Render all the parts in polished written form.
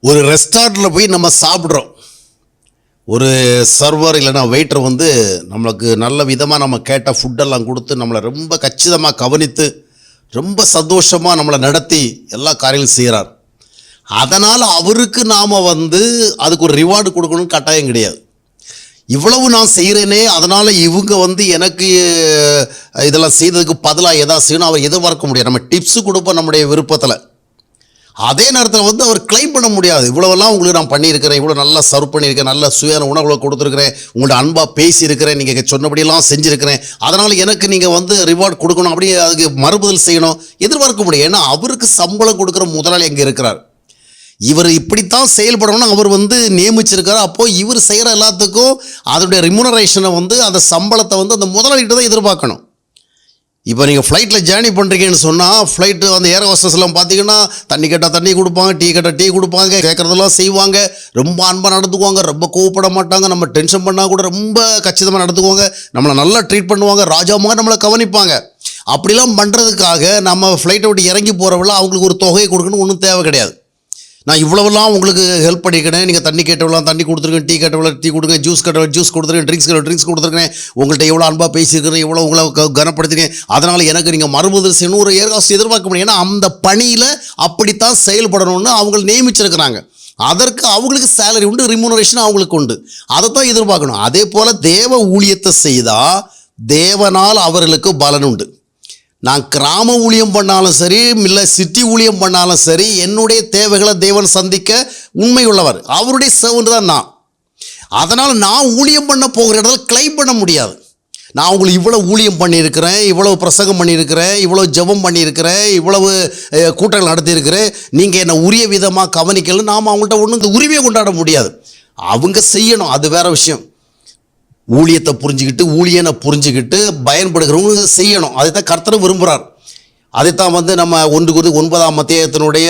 ஒரு ரெஸ்டாரண்ட்டில் போய் நம்ம சாப்பிட்றோம். ஒரு சர்வர் இல்லைனா வெயிட்டர் வந்து நம்மளுக்கு நல்ல விதமாக நம்ம கேட்ட ஃபுட்டெல்லாம் கொடுத்து நம்மளை ரொம்ப கச்சிதமாக கவனித்து ரொம்ப சந்தோஷமாக நம்மளை நடத்தி எல்லா காரியங்களும் செய்கிறார். அதனால் அவருக்கு நாம் வந்து அதுக்கு ஒரு ரிவார்டு கொடுக்கணும்னு கட்டாயம் கிடையாது. இவ்வளவு நான் செய்கிறேனே, அதனால் இவங்க வந்து எனக்கு இதெல்லாம் செய்ததுக்கு பதிலாக எதாவது செய்யணும் அவர் எதிர்பார்க்க முடியாது. நம்ம டிப்ஸு கொடுப்போம் நம்முடைய விருப்பத்தில். அதே நேரத்தில் வந்து அவர் கிளைம் பண்ண முடியாது, இவ்வளோவெல்லாம் உங்களுக்கு நான் பண்ணியிருக்கிறேன், இவ்வளோ நல்லா சர்வ் பண்ணியிருக்கேன், நல்ல சுயான உணவுகளை கொடுத்துருக்கிறேன், உங்கள்ட்ட அன்பாக பேசியிருக்கிறேன், நீங்கள் சொன்னபடியெல்லாம் செஞ்சுருக்கிறேன், அதனால் எனக்கு நீங்கள் வந்து ரிவார்ட் கொடுக்கணும், அப்படி அதுக்கு மறுபதில் செய்யணும் எதிர்பார்க்க முடியும். ஏன்னா அவருக்கு சம்பளம் கொடுக்குற முதலாளி அங்கே இருக்கிறார். இவர் இப்படித்தான் செயல்படணும்னு அவர் வந்து நியமிச்சிருக்காரு. அப்போது இவர் செய்கிற எல்லாத்துக்கும் அதனுடைய ரிமுனரேஷனை வந்து அந்த சம்பளத்தை வந்து அந்த முதலாளிகிட்ட தான் எதிர்பார்க்கணும். இப்போ நீங்கள் ஃப்ளைட்டில் ஜேர்னி பண்ணுறீங்கன்னு சொன்னால் ஃப்ளைட்டு அந்த ஏர் ஹோஸ்டஸ்லாம் பார்த்தீங்கன்னா தண்ணி கேட்டால் தண்ணி கொடுப்பாங்க, டீ கேட்டால் டீ கொடுப்பாங்க, கேட்குறதெல்லாம் செய்வாங்க, ரொம்ப அன்பாக நடந்துக்குவாங்க, ரொம்ப கோவப்பட மாட்டாங்க, நம்ம டென்ஷன் பண்ணால் கூட ரொம்ப கச்சிதமாக நடந்துக்குவாங்க, நம்மளை நல்லா ட்ரீட் பண்ணுவாங்க, ராஜா மாதிரி நம்மளை கவனிப்பாங்க. அப்படிலாம் பண்ணுறதுக்காக நம்ம ஃப்ளைட்டை விட்டு இறங்கி போகிறவங்கள அவங்களுக்கு ஒரு தொகையை கொடுக்கணும் ஒன்றும் தேவை கிடையாது. நான் இவ்வளோவெல்லாம் உங்களுக்கு ஹெல்ப் பண்ணிக்கிறேன், நீங்கள் தண்ணி கேட்டவெல்லாம் தண்ணி கொடுத்துருக்கேன், டீ கேட்டவள டீ கொடுங்க, ஜூஸ் கேட்டவள ஜூஸ் கொடுத்துருக்கேன், ட்ரிங்க்ஸ் கொடுத்துருக்கேன், உங்கள்கிட்ட எவ்வளோ அன்பாக பேசியிருக்கிறேன், எவ்வளோ உங்களை கனப்படுத்திருக்கேன், அதனால் எனக்கு நீங்கள் மறுபதில் செய்யணும் ஒரு ஏர்காஸ்ட் எதிர்பார்க்க முடியும். ஏன்னா அந்த பணியில் அப்படித்தான் செயல்படணும்னு அவங்க நியமிச்சிருக்கிறாங்க. அதற்கு அவங்களுக்கு சேலரி உண்டு, ரிமுனரேஷன் அவங்களுக்கு உண்டு, அதை தான் எதிர்பார்க்கணும். அதே போல் தேவ ஊழியத்தை செய்தால் தேவனால் அவர்களுக்கு பலன் உண்டு. நான் கிராம ஊழியம் பண்ணாலும் சரி, இல்லை சிட்டி ஊழியம் பண்ணாலும் சரி, என்னுடைய தேவைகளை தேவன் சந்திக்க உண்மை உள்ளவர், அவருடைய சர்வன்ட் தான் நான். அதனால் நான் ஊழியம் பண்ண போகிற இடத்துல கிளைம் பண்ண முடியாது. நான் உங்களுக்கு இவ்வளோ ஊழியம் பண்ணியிருக்கிறேன், இவ்வளவு பிரசங்கம் பண்ணியிருக்கிறேன், இவ்வளோ ஜெபம் பண்ணியிருக்கிறேன், இவ்வளவு கூட்டங்கள் நடத்தியிருக்கிறேன், நீங்கள் என்னை உரிய விதமாக கவனிக்கல, நாம் அவங்கள்ட்ட ஒன்றும் இந்த உரிமையை கொண்டாட முடியாது. அவங்க செய்யணும், அது வேறு விஷயம். ஊழியத்தை புரிஞ்சுக்கிட்டு ஊழியனை புரிஞ்சுக்கிட்டு பயன்படுகிறவங்க செய்யணும். அதைத்தான் கர்த்தர் விரும்புகிறார். அதைத்தான் வந்து நம்ம 1 அத்தியாயத்தினுடைய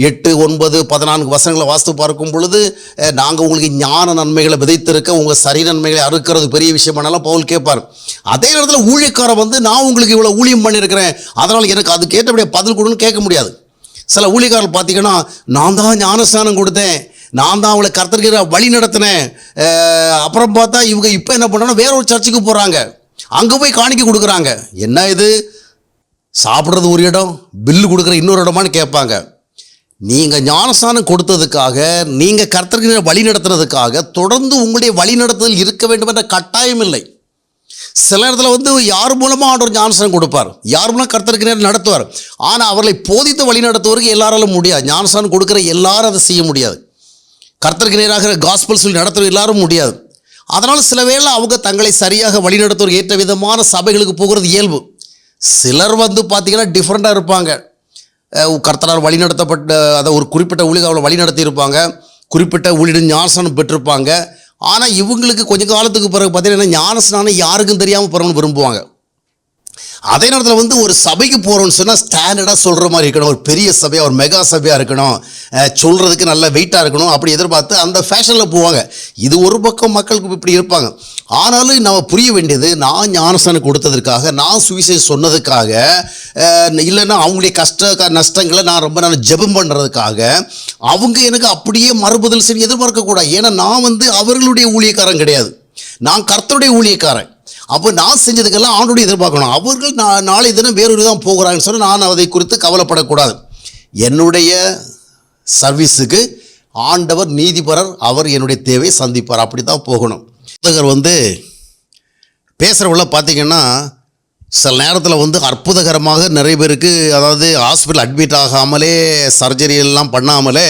8, 9, 14 வசனங்களை வாசித்து பார்க்கும் பொழுது, நாங்கள் உங்களுக்கு ஞான நன்மைகளை விதைத்திருக்க உங்கள் சரீர நன்மைகளை அறுக்கிறது பெரிய விஷயமானாலும் பவுல் கேட்பார். அதே நேரத்தில் ஊழியக்காரன் வந்து நான் உங்களுக்கு இவ்வளோ ஊழியம் பண்ணியிருக்கிறேன், அதனால் எனக்கு அது கேட்டபடியே பதில் கொடுன்னு கேட்க முடியாது. சில ஊழியக்காரர்கள் பார்த்தீங்கன்னா, நான் தான் ஞானஸ்நானம் கொடுத்தேன், நான் தான் அவளை கர்த்தருக்கு வழி நடத்தினேன், அப்புறம் பார்த்தா இவங்க இப்போ என்ன பண்ணுறாங்கன்னா வேற ஒரு சர்ச்சுக்கு போகிறாங்க, அங்கே போய் காணிக்க கொடுக்குறாங்க. என்ன இது, சாப்பிட்றது ஒரு இடம், பில்லு கொடுக்குற இன்னொரு இடமானு கேட்பாங்க. நீங்கள் ஞானஸ்நானம் கொடுத்ததுக்காக, நீங்கள் கர்த்தருக்கு வழி நடத்துறதுக்காக தொடர்ந்து உங்களுடைய வழி நடத்துதல் இருக்க வேண்டும் என்ற கட்டாயம் இல்லை. சில இடத்துல வந்து யார் மூலமாக ஆண்டவர் ஞானஸ்நானம் கொடுப்பார், யார் மூலம் கர்த்தருக்கு நேரம் நடத்துவார். ஆனால் அவர்களை போதித்து வழி நடத்துவதற்கு எல்லாராலும் முடியாது. ஞானஸ்நானம் கொடுக்குற எல்லாரும் அதை செய்ய முடியாது. கர்த்தருக்கு நேராக காஸ்பல் சொல்லி நடத்துகிற எல்லாரும் முடியாது. அதனால் சில வேளை அவங்க தங்களை சரியாக வழிநடத்துவதற்கு ஏற்ற விதமான சபைகளுக்கு போகிறது இயல்பு. சிலர் வந்து பார்த்திங்கன்னா டிஃப்ரெண்ட்டாக இருப்பாங்க. கர்த்தரால் வழிநடத்தப்பட்ட அதை ஒரு குறிப்பிட்ட ஊழியர் அவளை வழி நடத்தியிருப்பாங்க, குறிப்பிட்ட ஊழியர் ஞானஸ்நானம் பெற்றிருப்பாங்க. ஆனால் இவங்களுக்கு கொஞ்சம் காலத்துக்கு பிறகு பார்த்தீங்கன்னா ஞானஸ்நானம் யாருக்கும் தெரியாமல் போகிறவங்க விரும்புவாங்க. அதே நேரத்தில் வந்து ஒரு சபைக்கு போகிறோன்னு சொன்னால் ஸ்டாண்டர்டாக சொல்கிற மாதிரி இருக்கணும், ஒரு பெரிய சபையாக ஒரு மெகா சபையாக இருக்கணும், சொல்கிறதுக்கு நல்ல வெயிட்டாக இருக்கணும், அப்படி எதிர்பார்த்து அந்த ஃபேஷனில் போவாங்க. இது ஒரு பக்கம் மக்களுக்கு இப்படி இருப்பாங்க. ஆனாலும் நம்ம புரிய வேண்டியது, நான் ஞானஸ்நானம் கொடுத்ததற்காக, நான் சுவிசேஷம் சொன்னதுக்காக, இல்லைன்னா அவங்களுடைய நஷ்டங்களை நான் ரொம்ப நாள் ஜெபம் பண்ணுறதுக்காக அவங்க எனக்கு அப்படியே மறுபதில் சரி எதிர்பார்க்கக்கூடாது. ஏன்னா நான் வந்து அவர்களுடைய ஊழியக்காரன் கிடையாது, நான் கர்த்தருடைய ஊழியக்காரன். அப்போ நான் செஞ்சதுக்கெல்லாம் ஆண்டோடைய எதிர்பார்க்கணும். அவர்கள் நாளை தினம் வேறொரு தான் போகிறாங்கன்னு சொன்னால் நான் அதை குறித்து கவலைப்படக்கூடாது. என்னுடைய சர்வீஸுக்கு ஆண்டவர் நீதிபரர், அவர் என்னுடைய தேவையை சந்திப்பார், அப்படி தான் போகணும். புத்தகர் வந்து பேசுகிறவங்கள பார்த்திங்கன்னா சில நேரத்தில் வந்து அற்புதகரமாக நிறைய பேருக்கு, அதாவது ஹாஸ்பிட்டல் அட்மிட் ஆகாமலே சர்ஜரி எல்லாம் பண்ணாமலே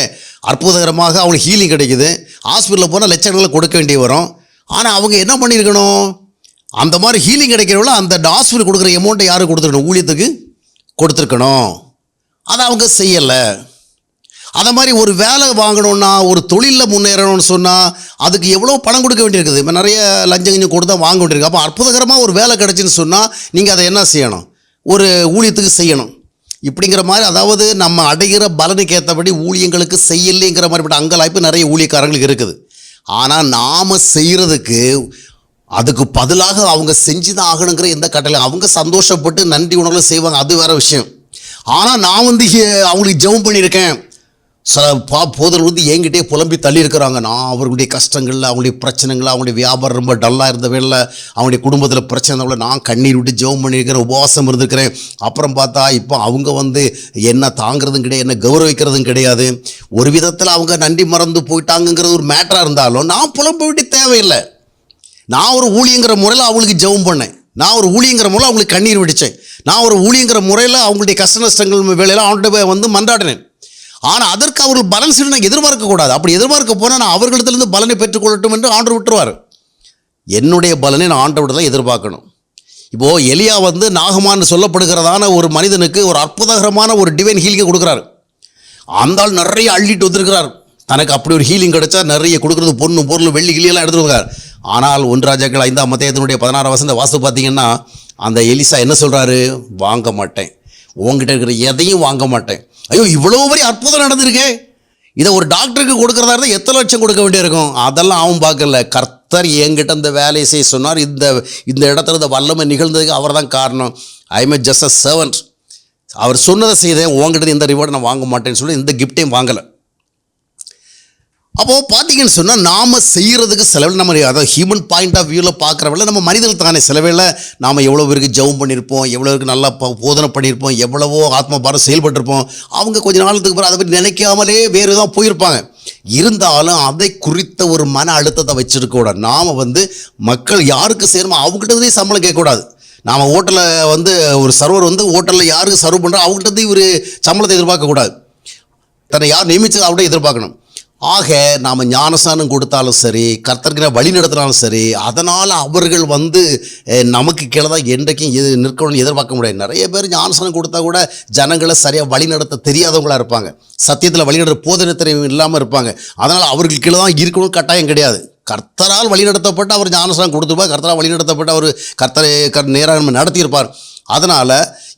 அற்புதகரமாக அவங்களுக்கு ஹீலிங் கிடைக்குது. ஹாஸ்பிட்டலில் போனால் லட்சங்களை கொடுக்க வேண்டி வரும். ஆனால் அவங்க என்ன பண்ணியிருக்கணும், அந்த மாதிரி ஹீலிங் கிடைக்கிறவங்கள அந்த ஹாஸ்பிட்டல் கொடுக்குற அமௌண்ட்டை யாரும் கொடுத்துருக்கணும், ஊழியத்துக்கு கொடுத்துருக்கணும். அதை அவங்க செய்யலை. அதை மாதிரி ஒரு வேலை வாங்கணுன்னா, ஒரு தொழிலில் முன்னேறணும்னு சொன்னால் அதுக்கு எவ்வளோ பணம் கொடுக்க வேண்டியிருக்குது. இப்போ நிறைய லஞ்சம் கொடுத்து தான் வாங்க வேண்டியிருக்கு. அப்போ அற்புதகரமாக ஒரு வேலை கிடச்சின்னு சொன்னால் நீங்கள் அதை என்ன செய்யணும், ஒரு ஊழியத்துக்கு செய்யணும். இப்படிங்கிற மாதிரி, அதாவது நம்ம அடைகிற பலனுக்கு ஏற்றபடி ஊழியங்களுக்கு செய்யலைங்கிற மாதிரிப்பட்ட அங்கலாய்ப்பு நிறைய ஊழியக்காரங்களுக்கு இருக்குது. ஆனால் நாம் செய்கிறதுக்கு அதுக்கு பதிலாக அவங்க செஞ்சு தான் ஆகணுங்கிற எந்த கட்டளை, அவங்க சந்தோஷப்பட்டு நன்றி உணர்வு செய்வாங்க, அது வேறு விஷயம். ஆனால் நான் வந்து அவங்களுக்கு ஜெபம் பண்ணியிருக்கேன், போதர் வந்து என்கிட்டே புலம்பி தள்ளியிருக்கிறாங்க. நான் அவர்களுடைய கஷ்டங்களில், அவங்களுடைய பிரச்சனைகள், அவங்களுடைய வியாபாரம் ரொம்ப டல்லாக இருந்த வேலை, அவங்களுடைய குடும்பத்தில் பிரச்சனை இருந்தவங்கள நான் கண்ணீர் விட்டு ஜெபம் பண்ணியிருக்கிறேன், உபவாசம் இருந்திருக்கிறேன். அப்புறம் பார்த்தா இப்போ அவங்க வந்து என்ன தாங்கிறதும் கிடையாது, என்ன கௌரவிக்கிறதும் கிடையாது. ஒரு விதத்தில் அவங்க நன்றி மறந்து போயிட்டாங்கங்கிறது ஒரு மேட்டராக இருந்தாலும் நான் புலம்ப விட்டு தேவையில்லை. நான் ஒரு ஊழியங்கிற முறையில் அவங்களுக்கு ஜெபம் பண்ணேன். நான் ஒரு ஊழியங்கிற முறையில் அவங்களுக்கு கண்ணீர் விடித்தேன். நான் ஒரு ஊழியங்கிற முறையில் அவங்களுடைய கஷ்ட நஷ்டங்கள் வேலையில் அவங்கள்ட்ட வந்து மன்றாடினேன். ஆனால் அதற்கு அவர்கள் பலன் செய்ய நான் எதிர்பார்க்கக்கூடாது. அப்படி எதிர்பார்க்க போனால் நான் அவர்களிடத்திலிருந்து பலனை பெற்றுக்கொள்ளட்டும் என்று ஆண்டவர் விட்டுருவார். என்னுடைய பலனை நான் ஆண்டவர் தான் எதிர்பார்க்கணும். இப்போது எலியா வந்து நாகமான்னு சொல்லப்படுகிறதான ஒரு மனிதனுக்கு ஒரு அற்புதகரமான ஒரு டிவைன் ஹீலிங்கை கொடுக்குறாரு. அந்த ஆள் நிறைய அள்ளிட்டு வந்திருக்கிறார். தனக்கு அப்படி ஒரு ஹீலிங் கிடைச்சா நிறைய கொடுக்குறது, பொண்ணு பொருள் வெள்ளி கிளியெல்லாம் எடுத்துட்டு வந்தார். ஆனால் 1 ராஜாக்கள் 5ஆம் அத்தியாயத்தினுடைய 16ஆம் வசனத்தை வாசித்து பார்த்தீங்கன்னா அந்த எலிசா என்ன சொல்கிறாரு? வாங்க மாட்டேன், உங்ககிட்ட இருக்கிற எதையும் வாங்க மாட்டேன். ஐயோ, இவ்வளோ பெரிய அற்புதம் நடந்திருக்கே, இதை ஒரு டாக்டருக்கு கொடுக்குறதா இருந்தால் எத்தனை லட்சம் கொடுக்க வேண்டியிருக்கும். அதெல்லாம் அவன் பார்க்கல. கர்த்தர் என்கிட்ட இந்த வேலையை செய்ய சொன்னார். இந்த இடத்துல இந்த வல்லமை நிகழ்ந்ததுக்கு அவர் தான் காரணம். I am just a servant. அவர் சொன்னதை செய்தேன், உங்ககிட்ட இந்த ரிவார்டை நான் வாங்க மாட்டேன்னு சொல்லி இந்த கிஃப்டையும் வாங்கலை. அப்போது பார்த்தீங்கன்னு சொன்னால் நாம் செய்கிறதுக்கு செலவில் நம்ம அதாவது ஹியூமன் பாயிண்ட் ஆஃப் வியூவில் பார்க்குறவங்கள நம்ம மனிதர்கள் தானே. செலவில் நாம் எவ்வளோ பேருக்கு ஜெபம் பண்ணியிருப்போம், எவ்வளோ பேருக்கு நல்லா போதனை பண்ணியிருப்போம், எவ்வளவோ ஆத்ம பாரம் செயல்பட்டிருப்போம். அவங்க கொஞ்ச நாளத்துக்கு பிறகு அதை பற்றி நினைக்காமலே வேறு தான் போயிருப்பாங்க. இருந்தாலும் அதை குறித்த ஒரு மன அழுத்தத்தை வச்சுருக்கக்கூடாது. நாம் வந்து மக்கள் யாருக்கு சேருமோ அவங்ககிட்டதே சம்பளம் கேட்கக்கூடாது. நாம் ஹோட்டலில் வந்து ஒரு சர்வர் வந்து ஹோட்டலில் யாருக்கு சர்வ் பண்ணுறோம் அவங்ககிட்ட ஒரு சம்பளத்தை எதிர்பார்க்கக்கூடாது. தன்னை யார் நியமித்து அவர்கிட்ட எதிர்பார்க்கணும். ஆக நாம் ஞானஸ்நானம் கொடுத்தாலும் சரி, கர்த்தர்கிற வழி நடத்தினாலும் சரி, அதனால் அவர்கள் வந்து நமக்கு கீழே தான் என்றைக்கும் நிற்கணும்னு எதிர்பார்க்க முடியாது. நிறைய பேர் ஞானஸ்நானம் கொடுத்தா கூட ஜனங்களை சரியாக வழி நடத்த தெரியாதவங்களாக இருப்பாங்க. சத்தியத்தில் வழி நடத்த போதனை இல்லாமல் இருப்பாங்க. அதனால் அவர்கள் கீழே தான் இருக்கணும்னு கட்டாயம் கிடையாது. கர்த்தரால் வழி நடத்தப்பட்டு அவர் ஞானஸ்நானம் கொடுத்துருப்பார். கர்த்தரால் வழி நடத்தப்பட்டு அவர் கர்த்தரை நேராக நடத்தியிருப்பார். அதனால்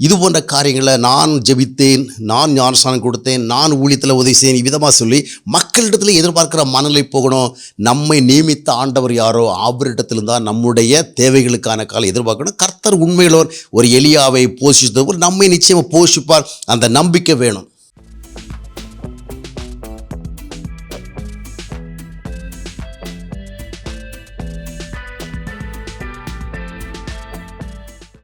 இது போன்ற காரியங்களை நான் ஜெபித்தேன், நான் ஞானஸ்நானம் கொடுத்தேன், நான் ஊழியத்தில் உதவி செய்தேன், விதமாக சொல்லி மக்களிடத்தில் எதிர்பார்க்குற மனநிலை போகணும். நம்மை நியமித்த ஆண்டவர் யாரோ அவரிடத்திலும் தான் நம்முடைய தேவைகளுக்கான காலம் எதிர்பார்க்கணும். கர்த்தர் உண்மையிலோர் ஒரு எலியாவை போஷித்தவர் நம்மை நிச்சயமாக போஷிப்பார். அந்த நம்பிக்கை வேணும்.